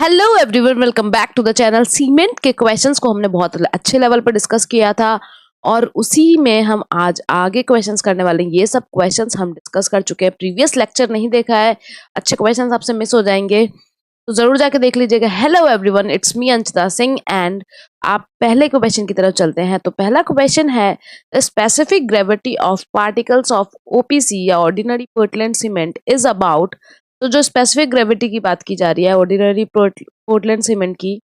Hello everyone, welcome back to the channel. Cement के questions को हमने बहुत अच्छे लेवल पर डिस्कस किया था और उसी में हम आज आगे क्वेश्चंस करने वाले हैं। ये सब क्वेश्चंस हम डिस्कस कर चुके हैं, प्रीवियस लेक्चर नहीं देखा है, अच्छे क्वेश्चंस आपसे मिस हो जाएंगे तो जरूर जाके देख लीजिएगा। Hello everyone, it's me Anshita Singh and आप पहले क्वेश्चन की तरफ चलते हैं। तो पहला क्वेश्चन है, specific gravity of particles of OPC या ordinary Portland cement is about. तो जो स्पेसिफिक ग्रेविटी की बात की जा रही है ऑर्डिनरी पोर्टलैंड सीमेंट की,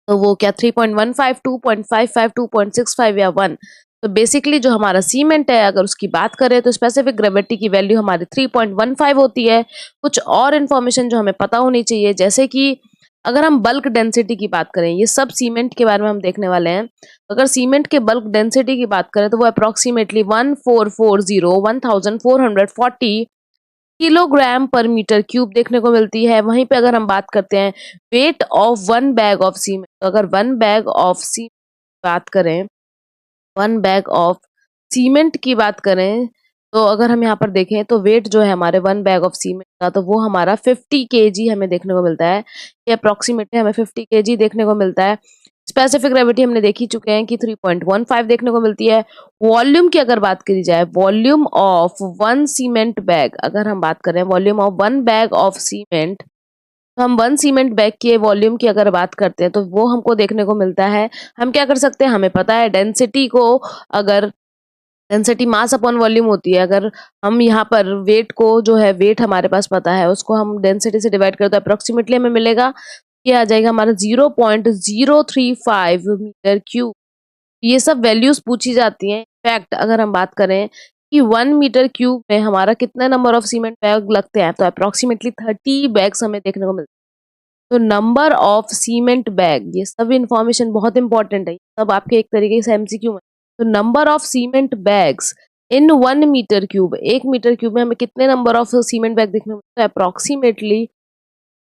तो वो क्या 3.15, 2.55, 2.65 या 1। तो बेसिकली जो हमारा सीमेंट है, अगर उसकी बात करें तो स्पेसिफिक ग्रेविटी की वैल्यू हमारी 3.15 होती है। कुछ और इन्फॉर्मेशन जो हमें पता होनी चाहिए, जैसे कि अगर हम बल्क डेंसिटी की बात करें, ये सब सीमेंट के बारे में हम देखने वाले हैं। अगर सीमेंट के बल्क डेंसिटी की बात करें तो वो अप्रोक्सीमेटली 1440 किलोग्राम पर मीटर क्यूब देखने को मिलती है। वहीं पे अगर हम बात करते हैं weight of one bag of cement, तो अगर वन बैग ऑफ सीमेंट बात करें, वन बैग ऑफ सीमेंट की बात करें, तो अगर हम यहाँ पर देखें तो वेट जो है हमारे वन बैग ऑफ सीमेंट का, तो वो हमारा 50 केजी हमें देखने को मिलता है। ये अप्रोक्सीमेटली हमें 50 केजी देखने को मिलता है। स्पेसिफिक ग्रेविटी हमने देख ही चुके हैं कि 3.15 देखने को मिलती है। वॉल्यूम की अगर बात करी जाए, volume of one cement bag, अगर हम बात करें volume of one bag of cement, तो हम वन सीमेंट बैग के वॉल्यूम की अगर बात करते हैं तो वो हमको देखने को मिलता है। हम क्या कर सकते हैं, हमें पता है डेंसिटी को, अगर डेंसिटी मास अपॉन वॉल्यूम होती है, अगर हम यहाँ पर वेट को, जो है वेट हमारे पास पता है, उसको हम डेंसिटी से डिवाइड करें तो अप्रोक्सीमेटली हमें मिलेगा, ये आ जाएगा हमारा 0.035 मीटर क्यूब। ये सब वैल्यूज पूछी जाती हैं। इनफैक्ट अगर हम बात करें कि 1 मीटर क्यूब में हमारा कितने नंबर ऑफ सीमेंट बैग लगते हैं, तो अप्रोक्सीमेटली 30 बैग्स हमें देखने को मिलते हैं। तो नंबर ऑफ सीमेंट बैग, ये सब इंफॉर्मेशन बहुत इंपॉर्टेंट है, सब आपके एक तरीके से एमसीक्यू में। तो number of cement bags in 1 metre cube, 1 metre cube में हमें कितने नंबर ऑफ सीमेंट बैग देखने को मिलते हैं, अप्रोक्सीमेटली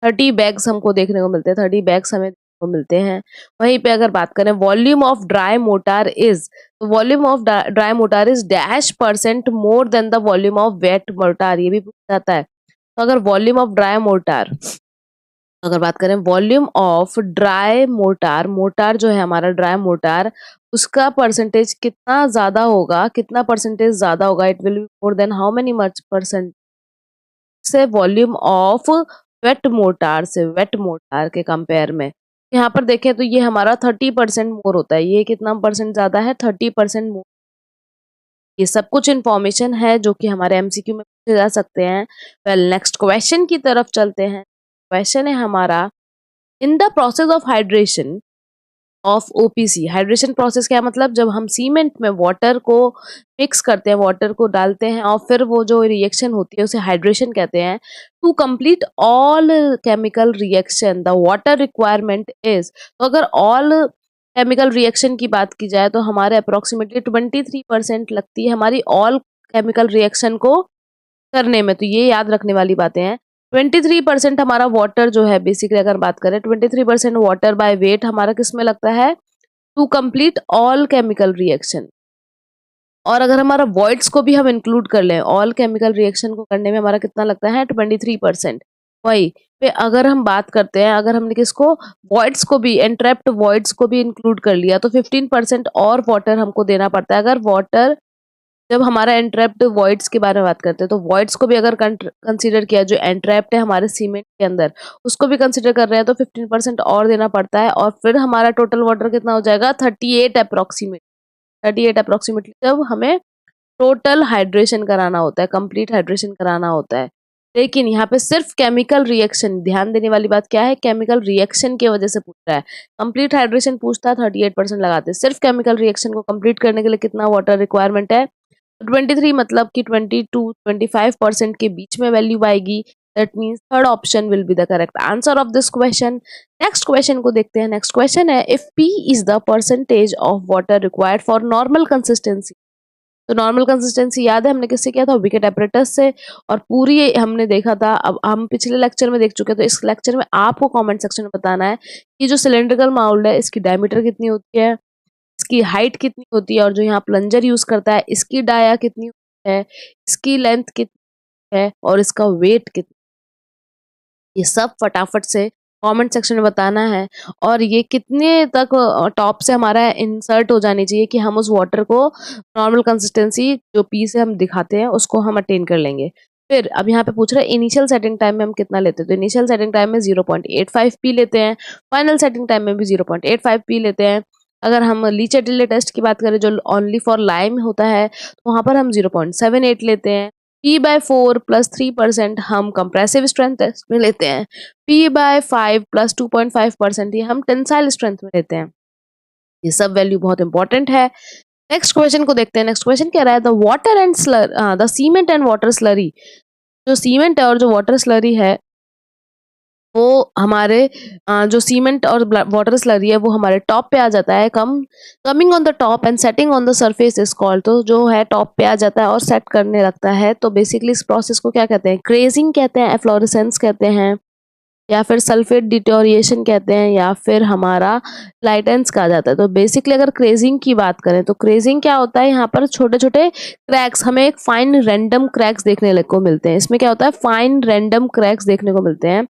30 बैग्स हमको देखने को मिलते हैं। 30 बैग्स हमें देखने को मिलते हैं। वहीं पे अगर बात करें volume of dry mortar is, तो volume of dry mortar is -% more than the volume of wet mortar, ये भी पूछा जाता है। तो अगर वॉल्यूम ऑफ ड्राई मोटार, अगर बात करें volume of dry motor, motor जो है हमारा ड्राई मोटार, उसका परसेंटेज कितना ज्यादा होगा, कितना परसेंटेज ज्यादा होगा, it will be more than how many much percent से वॉल्यूम ऑफ वेट मोटार से, वेट मोटार के कंपेयर में। यहाँ पर देखें तो ये हमारा 30% मोर होता है। ये कितना परसेंट ज्यादा है, 30% मोर। ये सब कुछ इन्फॉर्मेशन है जो कि हमारे एमसीक्यू में पूछे जा सकते हैं। वेल, नेक्स्ट क्वेश्चन की तरफ चलते हैं। क्वेश्चन है हमारा, in the process of hydration of OPC. Hydration process क्या मतलब, जब हम सीमेंट में वाटर को मिक्स करते हैं, वाटर को डालते हैं और फिर वो जो रिएक्शन होती है उसे हाइड्रेशन कहते हैं। To complete all chemical reaction the water requirement is. तो अगर ऑल केमिकल रिएक्शन की बात की जाए तो हमारे अप्रोक्सीमेटली 23% लगती है हमारी ऑल केमिकल रिएक्शन को करने में। तो ये याद रखने वाली बातें हैं। 23% हमारा वाटर जो है, बेसिकली अगर बात करें 23% वाटर बाय वेट हमारा किस में लगता है, to complete all chemical reaction. और अगर हमारा वॉइड्स को भी हम इंक्लूड कर लें, ऑल केमिकल रिएक्शन को करने में हमारा कितना लगता है, 23%। वही पे अगर हम बात करते हैं, अगर हमने किसको, वॉइड्स को भी, एंट्रैप्ड वॉइड्स को भी इंक्लूड कर लिया तो 15% और वाटर हमको देना पड़ता है। अगर वाटर, जब हमारा एंट्रैप्ड वॉइड्स के बारे में बात करते हैं तो वॉइड्स को भी अगर कंसीडर किया, जो एंट्रैप्ड है हमारे सीमेंट के अंदर, उसको भी कंसीडर कर रहे हैं तो 15% और देना पड़ता है। और फिर हमारा टोटल वाटर कितना हो जाएगा, 38 अप्रोक्सीमेट, 38 अप्रोक्सीमेटली, जब हमें टोटल हाइड्रेशन कराना होता है, कंप्लीट हाइड्रेशन कराना होता है। लेकिन यहाँ पे सिर्फ केमिकल रिएक्शन, ध्यान देने वाली बात क्या है, केमिकल रिएक्शन की वजह से पूछ रहा है। कंप्लीट हाइड्रेशन पूछता है 38% लगाते हैं। सिर्फ केमिकल रिएक्शन को कंप्लीट करने के लिए कितना वाटर रिक्वायरमेंट है, 23, मतलब कि 20 to 25% के बीच में वैल्यू आएगी। That means third option will be the correct answer of this question. Next question को देखते हैं। नेक्स्ट क्वेश्चन है, if P is the percentage of water required for normal consistency. तो नॉर्मल कंसिस्टेंसी याद है हमने किससे किया था, विकेट एपरेटस से, और पूरी हमने देखा था। अब हम पिछले लेक्चर में देख चुके हैं, तो इस लेक्चर में आपको कमेंट सेक्शन में बताना है कि जो सिलेंड्रिकल माउल्ड है इसकी डायमीटर कितनी होती है, इसकी हाइट कितनी होती है, और जो यहाँ प्लंजर यूज करता है इसकी डाया कितनी है, इसकी लेंथ कितनी है, और इसका वेट कितना। ये सब फटाफट से कमेंट सेक्शन में बताना है और ये कितने तक टॉप से हमारा इंसर्ट हो जानी चाहिए कि हम उस वाटर को नॉर्मल कंसिस्टेंसी जो पी से हम दिखाते हैं उसको हम अटेन कर लेंगे। फिर अब यहाँ पे पूछ रहा है इनिशियल सेटिंग टाइम में हम कितना लेते हैं, तो इनिशियल सेटिंग टाइम में 0.85 पी लेते हैं, फाइनल सेटिंग टाइम में भी 0.85 पी लेते हैं। अगर हम लीचेटिले टेस्ट की बात करें जो ओनली फॉर लाइम होता है तो वहाँ पर हम 0.78 लेते हैं। P/4 प्लस 3% हम कंप्रेसिव स्ट्रेंथ टेस्ट में लेते हैं। P/5 प्लस 2.5% ये हम टेंसाइल स्ट्रेंथ में लेते हैं। ये सब वैल्यू बहुत इंपॉर्टेंट है। नेक्स्ट क्वेश्चन को देखते हैं। नेक्स्ट क्वेश्चन कह रहा है the cement and water slurry, जो सीमेंट है और जो वाटर स्लरी है वो हमारे जो सीमेंट और वाटर स्लरी है वो हमारे टॉप पे आ जाता है। Coming on the top and setting on the surface is called, तो जो है टॉप पे आ जाता है और सेट करने लगता है तो बेसिकली इस प्रोसेस को क्या कहते हैं, क्रेजिंग कहते हैं, एफ्लोरेसेंस कहते हैं, या फिर सल्फेट डिटोरिएशन कहते हैं, या फिर हमारा लाइटेंस कहा जाता है। तो बेसिकली अगर क्रेजिंग की बात करें तो क्रेजिंग क्या होता है, यहाँ पर छोटे छोटे क्रैक्स, हमें एक फाइन रैंडम क्रैक्स देखने को मिलते हैं। इसमें क्या होता है, फाइन रैंडम क्रैक्स देखने को मिलते हैं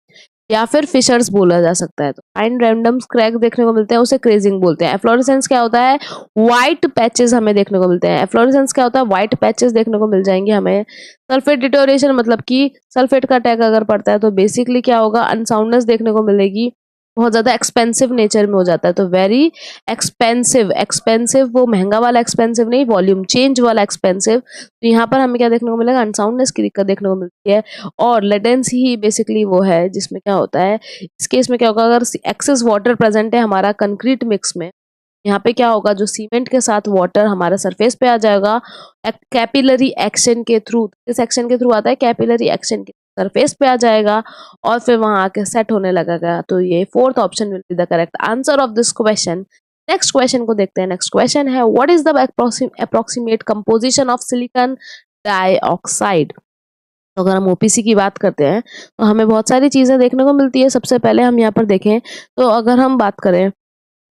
या फिर फिशर्स बोला जा सकता है। तो फाइन रैंडम क्रैक देखने को मिलते हैं, उसे क्रेजिंग बोलते हैं। एफ्लोरेसेंस क्या होता है, व्हाइट पैचेस हमें देखने को मिलते हैं। एफ्लोरेसेंस क्या होता है, व्हाइट पैचेस देखने को मिल जाएंगे हमें। सल्फेट डिटोरेशन मतलब कि सल्फेट का अटैक अगर पड़ता है तो बेसिकली क्या होगा, अनसाउंडनेस देखने को मिलेगी, बहुत ज्यादा एक्सपेंसिव नेचर में हो जाता है। तो वेरी एक्सपेंसिव, एक्सपेंसिव वो महंगा वाला एक्सपेंसिव नहीं, वॉल्यूम चेंज वाला एक्सपेंसिव। तो यहाँ पर हमें क्या देखने को मिलेगा, अनसाउंडनेस की दिक्कत देखने को मिलती है। और लेटेंसी ही बेसिकली वो है जिसमें क्या होता है, इस केस में क्या होगा, अगर एक्सेस वाटर प्रेजेंट है हमारा कंक्रीट मिक्स में, यहाँ पे क्या होगा, जो सीमेंट के साथ वाटर हमारे सरफेस पे आ जाएगा कैपिलरी एक्शन के थ्रू। किस एक्शन के थ्रू आता है, कैपिलरी एक्शन के सरफेस पे आ जाएगा और फिर वहां आके सेट होने लगेगा। तो ये fourth option will be the correct answer of this question. Next question को देखते हैं। नेक्स्ट क्वेश्चन है what is the approximate composition of silicon dioxide. तो अगर हम ओपीसी की बात करते हैं तो हमें बहुत सारी चीजें देखने को मिलती है। सबसे पहले हम यहाँ पर देखें तो अगर हम बात करें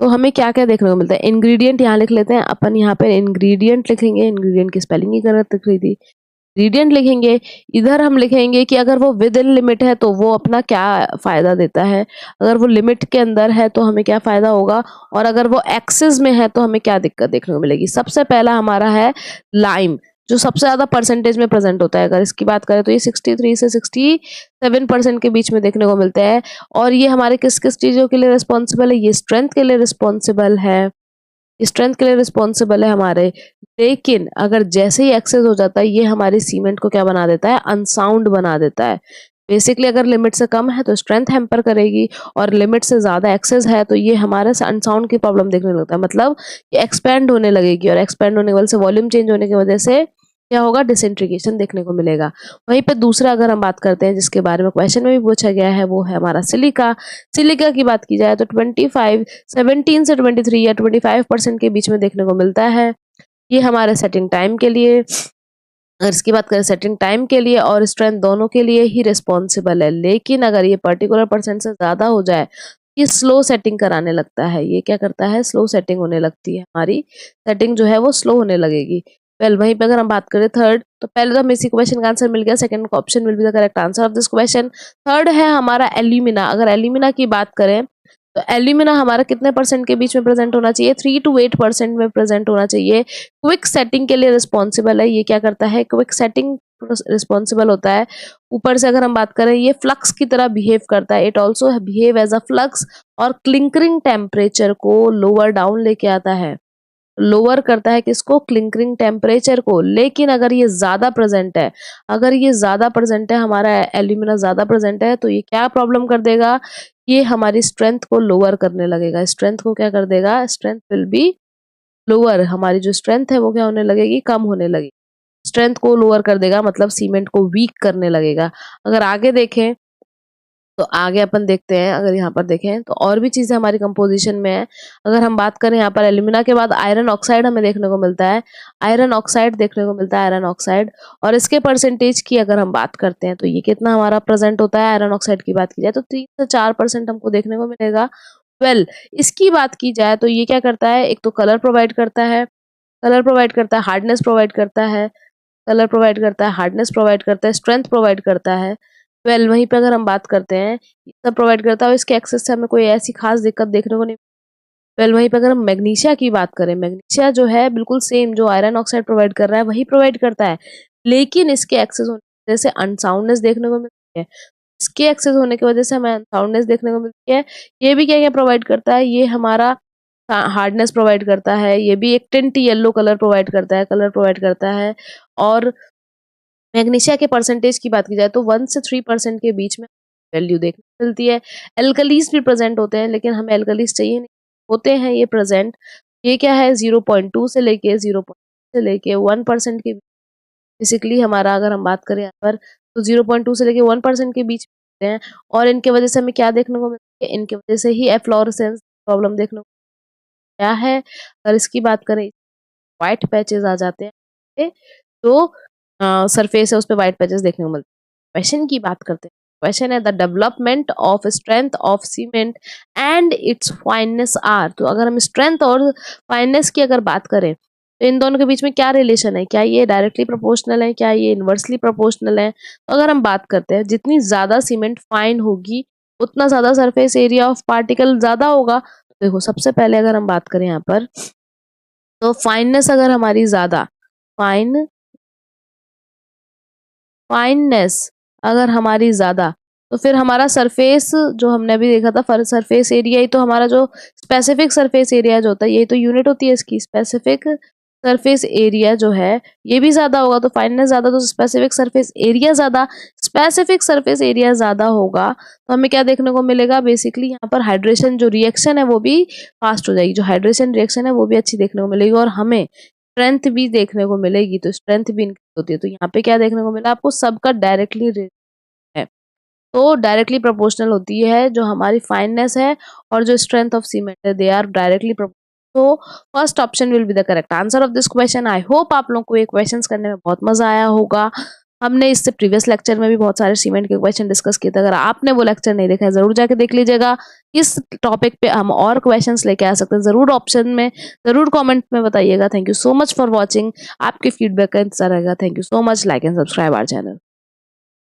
तो हमें क्या क्या देखने को मिलता है, इंग्रेडिएंट यहाँ लिख लेते हैं अपन। यहाँ पे इंग्रेडिएंट लिखेंगे, इंग्रेडिएंट की स्पेलिंग ही गलत लिख रही थी, इंग्रेडिएंट लिखेंगे। इधर हम लिखेंगे कि अगर वो विद इन लिमिट है तो वो अपना क्या फायदा देता है, अगर वो लिमिट के अंदर है तो हमें क्या फायदा होगा, और अगर वो एक्सेस में है तो हमें क्या दिक्कत देखने को मिलेगी। सबसे पहला हमारा है लाइम, जो सबसे ज्यादा परसेंटेज में प्रेजेंट होता है। अगर इसकी बात करें तो ये 63 से 67% के बीच में देखने को मिलता है। और ये हमारे किस किस चीजों के लिए रिस्पॉन्सिबल है, ये स्ट्रेंथ के लिए रिस्पॉन्सिबल है, स्ट्रेंथ के लिए रिस्पॉन्सिबल है हमारे। लेकिन अगर जैसे ही एक्सेस हो जाता है ये हमारी सीमेंट को क्या बना देता है, अनसाउंड बना देता है। बेसिकली अगर लिमिट से कम है तो स्ट्रेंथ हैम्पर करेगी, और लिमिट से ज्यादा एक्सेस है तो ये हमारे अनसाउंड की प्रॉब्लम देखने लगता है, मतलब ये एक्सपेंड होने लगेगी, और एक्सपेंड होने की वजह से वॉल्यूम चेंज होने की वजह से क्या होगा, डिसइंटीग्रेशन देखने को मिलेगा। वहीं पे दूसरा अगर हम बात करते हैं जिसके बारे में क्वेश्चन में भी पूछा गया है वो है हमारा सिलिका। सिलिका की बात की जाए तो 17 से 23 या 25% के बीच में देखने को मिलता है। ये हमारे सेटिंग टाइम के लिए, अगर इसकी बात करें सेटिंग टाइम के लिए और स्ट्रेंथ दोनों के लिए ही रिस्पॉन्सिबल है। लेकिन अगर ये पर्टिकुलर परसेंट से ज्यादा हो जाए, ये स्लो सेटिंग कराने लगता है। ये क्या करता है, स्लो सेटिंग होने लगती है, हमारी सेटिंग जो है वो स्लो होने लगेगी। वेल वहीं पे अगर हम बात करें थर्ड, तो पहले तो हमें इसी क्वेश्चन का आंसर मिल गया, second option will be the correct answer of this question. Third है हमारा एल्यूमिना। अगर एल्यूमिना की बात करें तो एल्यूमिना हमारा कितने परसेंट के बीच में प्रेजेंट होना चाहिए, 3 to 8% में प्रेजेंट होना चाहिए। क्विक सेटिंग के लिए रिस्पॉन्सिबल है। ये क्या करता है, क्विक सेटिंग रिस्पॉन्सिबल होता है। ऊपर से अगर हम बात करें ये फ्लक्स की तरह बिहेव करता है, it also behave as a flux, और क्लिंकरिंग टेम्परेचर को लोअर डाउन लेके आता है, लोअर करता है किसको, क्लिंकरिंग टेम्परेचर को। लेकिन अगर ये ज्यादा प्रेजेंट है, अगर ये ज्यादा प्रेजेंट है, हमारा एल्यूमिना ज्यादा प्रेजेंट है, तो ये क्या प्रॉब्लम कर देगा, ये हमारी स्ट्रेंथ को लोअर करने लगेगा। स्ट्रेंथ को क्या कर देगा, स्ट्रेंथ विल बी लोअर, हमारी जो स्ट्रेंथ है वो क्या होने लगेगी, कम होने लगेगी। स्ट्रेंथ को लोअर कर देगा मतलब सीमेंट को वीक करने लगेगा। अगर आगे देखें तो आगे अपन देखते हैं, अगर यहाँ पर देखें तो और भी चीजें हमारी कंपोजिशन में है। अगर हम बात करें यहाँ पर एल्यूमिना के बाद आयरन ऑक्साइड हमें देखने को मिलता है, आयरन ऑक्साइड देखने को मिलता है, आयरन ऑक्साइड। और इसके परसेंटेज की अगर हम बात करते हैं तो ये कितना हमारा प्रेजेंट होता है, आयरन ऑक्साइड की बात की जाए तो 3 से 4% हमको देखने को मिलेगा। वेल इसकी बात की जाए तो ये क्या करता है, एक तो कलर प्रोवाइड करता है, कलर प्रोवाइड करता है, हार्डनेस प्रोवाइड करता है, कलर प्रोवाइड करता है, हार्डनेस प्रोवाइड करता है, स्ट्रेंथ प्रोवाइड करता है। वेल वहीं पे अगर हम बात करते हैं, ये सब प्रोवाइड करता है और इसके एक्सेस से हमें कोई ऐसी खास दिक्कत देखने को नहीं। वेल वहीं पे अगर हम मैग्नीशिया की बात करें, मैग्नीशिया जो है बिल्कुल सेम जो आयरन ऑक्साइड प्रोवाइड कर रहा है वही प्रोवाइड करता है, लेकिन इसके एक्सेस होने की वजह से अनसाउंडनेस देखने को मिलती है। इसके एक्सेस होने की वजह से हमें अनसाउंडनेस देखने को मिलती है। ये भी क्या-क्या प्रोवाइड करता है, ये हमारा हार्डनेस प्रोवाइड करता है, ये भी एक टिंट येलो कलर प्रोवाइड करता है, कलर प्रोवाइड करता है। और मैग्नीशिया के परसेंटेज की बात की जाए तो 1 से 3% के बीच में वैल्यू देखने को मिलती है। एल्कलीस भी प्रेजेंट होते हैं, लेकिन हमें एल्कलीस चाहिए नहीं, होते हैं ये प्रेजेंट। ये क्या है 0.2 से लेके 1% के बेसिकली हमारा अगर हम बात करें यहाँ पर तो 0.2 से लेके 1% के बीच में होते हैं। और इनके वजह से हमें क्या देखने को मिलती है, इनके वजह से ही एफ्लोरेसेंस प्रॉब्लम देखने को क्या है। अगर इसकी बात करें, व्हाइट पैचेस आ जाते हैं, तो सरफेस है उस पे व्हाइट पैचेस देखने को मिलते हैं। क्वेश्चन की बात करते हैं, क्वेश्चन है the development of strength of cement and its fineness are. तो अगर हम स्ट्रेंथ और फाइननेस की अगर बात करें तो इन दोनों के बीच में क्या रिलेशन है, क्या ये डायरेक्टली प्रोपोर्शनल है, क्या ये इनवर्सली प्रोपोर्शनल है। तो अगर हम बात करते हैं, जितनी ज्यादा सीमेंट फाइन होगी उतना ज्यादा सरफेस एरिया ऑफ पार्टिकल ज्यादा होगा। देखो सबसे पहले अगर हम बात करें यहाँ पर, तो फाइननेस अगर हमारी ज्यादा, फाइननेस अगर हमारी ज्यादा, तो फिर हमारा सरफेस जो हमने अभी देखा था, सरफेस एरिया ही तो हमारा जो स्पेसिफिक सरफेस एरिया जो होता है, यही तो यूनिट होती है इसकी, स्पेसिफिक सरफेस एरिया जो है ये भी ज्यादा होगा। तो फाइननेस ज्यादा तो स्पेसिफिक सरफेस एरिया ज्यादा, स्पेसिफिक सरफेस एरिया ज्यादा होगा तो हमें क्या देखने को मिलेगा, बेसिकली यहाँ पर हाइड्रेशन जो रिएक्शन है वो भी फास्ट हो जाएगी, जो हाइड्रेशन रिएक्शन है वो भी अच्छी देखने को मिलेगी और हमें स्ट्रेंथ भी देखने को मिलेगी। तो स्ट्रेंथ भी इंक्रीज होती है। तो यहाँ पे क्या देखने को मिला आपको, सबका डायरेक्टली है, तो डायरेक्टली प्रोपोर्शनल होती है जो हमारी फाइननेस है और जो स्ट्रेंथ ऑफ सीमेंट है, दे आर डायरेक्टली प्रोपोर्शनल। तो first option will be the correct answer of this question. I hope आप लोगों को ये क्वेश्चंस करने में बहुत मजा आया होगा। हमने इससे प्रीवियस लेक्चर में भी बहुत सारे सीमेंट के क्वेश्चन डिस्कस किए थे, अगर आपने वो लेक्चर नहीं देखा है जरूर जाके देख लीजिएगा। इस टॉपिक पे हम और क्वेश्चंस लेके आ सकते हैं, जरूर ऑप्शन में जरूर कमेंट में बताइएगा। Thank you so much for watching, आपके फीडबैक का इंतजार रहेगा। Thank you so much, like and subscribe our channel.